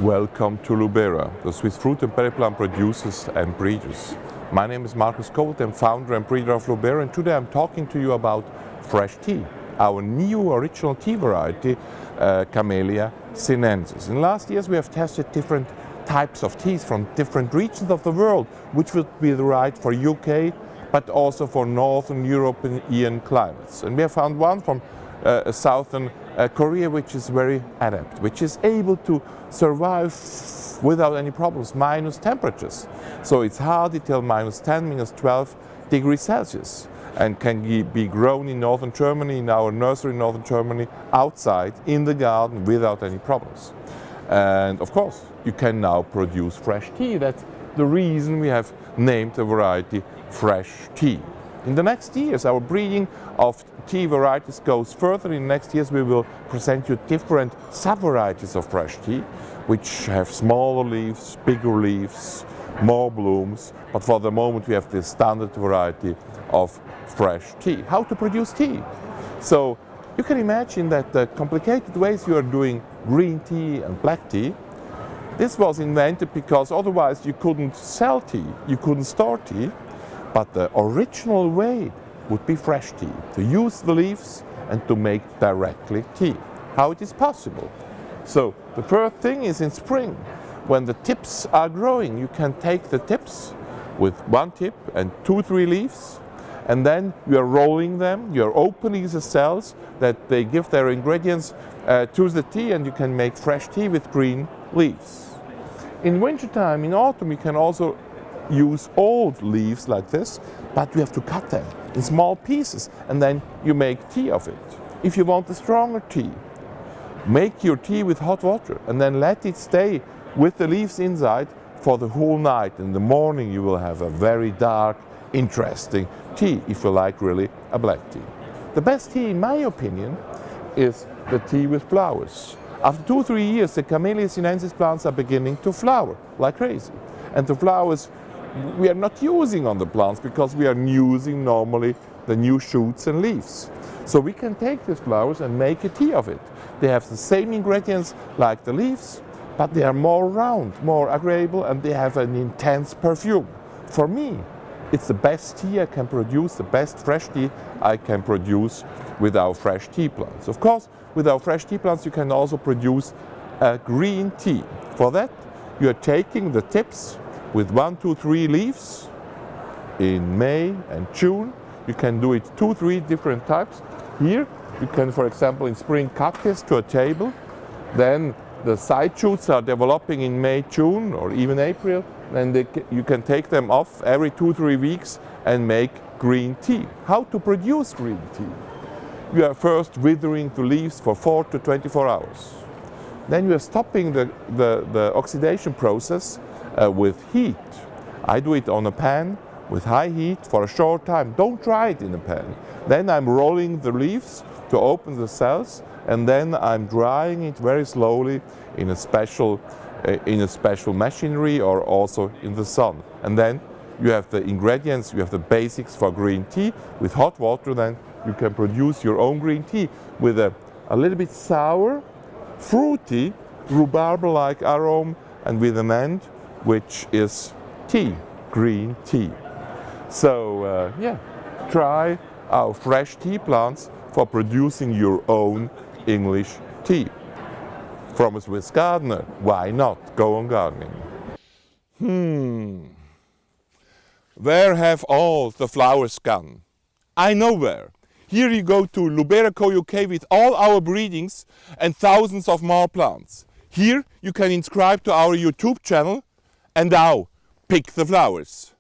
Welcome to Lubera, the Swiss fruit and berry plant producers and breeders. My name is Markus Kolt, I'm founder and breeder of Lubera, and today I'm talking to you about fresh tea, our new original tea variety, Camelia sinensis. In the last years we have tested different types of teas from different regions of the world, which would be the right for UK, but also for Northern European climates. And we have found one from Southern Korea, which is very adept, which is able to survive without any problems, minus temperatures. So it's hardy till minus 10, minus 12 degrees Celsius, and can be grown in Northern Germany, in our nursery in Northern Germany, outside, in the garden, without any problems. And of course, you can now produce fresh tea. That's the reason we have named the variety fresh tea. In the next years, our breeding of tea varieties goes further. In the next years, we will present you different sub-varieties of fresh tea, which have smaller leaves, bigger leaves, more blooms. But for the moment, we have this standard variety of fresh tea. How to produce tea? So you can imagine that the complicated ways you are doing green tea and black tea, this was invented because otherwise you couldn't sell tea, you couldn't store tea. But the original way would be fresh tea, to use the leaves and to make directly tea. How it is possible? So the first thing is in spring, when the tips are growing, you can take the tips with one tip and 2-3 leaves, and then you are rolling them, you are opening the cells that they give their ingredients to the tea, and you can make fresh tea with green leaves. In wintertime, in autumn, you can also use old leaves like this, but you have to cut them in small pieces and then you make tea of it. If you want a stronger tea, make your tea with hot water and then let it stay with the leaves inside for the whole night. In the morning you will have a very dark, interesting tea, if you like really a black tea. The best tea, in my opinion, is the tea with flowers. After 2-3 years, the Camelia sinensis plants are beginning to flower like crazy. And the flowers we are not using on the plants because we are using normally the new shoots and leaves. So we can take these flowers and make a tea of it. They have the same ingredients like the leaves, but they are more round, more agreeable, and they have an intense perfume. For me, it's the best tea I can produce, the best fresh tea I can produce with our fresh tea plants. Of course, with our fresh tea plants you can also produce a green tea. For that, you are taking the tips with 1-3 leaves in May and June. You can do it 2-3 different types. Here you can, for example, in spring cut this to a table. Then the side shoots are developing in May, June, or even April. Then you can take them off every 2-3 weeks and make green tea. How to produce green tea? You are first withering the leaves for 4 to 24 hours. Then you are stopping the oxidation process with heat. I do it on a pan with high heat for a short time. Don't try it in a pan. Then I'm rolling the leaves to open the cells, and then I'm drying it very slowly in a special machinery or also in the sun. And then you have the ingredients, you have the basics for green tea. With hot water then you can produce your own green tea with a little bit sour, fruity, rhubarb-like aroma, and with an end which is tea, green tea. So try our fresh tea plants for producing your own English tea. From a Swiss gardener, why not go on gardening? Where have all the flowers gone? I know where. Here you go to Lubera.co UK with all our breedings and thousands of more plants. Here you can subscribe to our YouTube channel. And now, pick the flowers.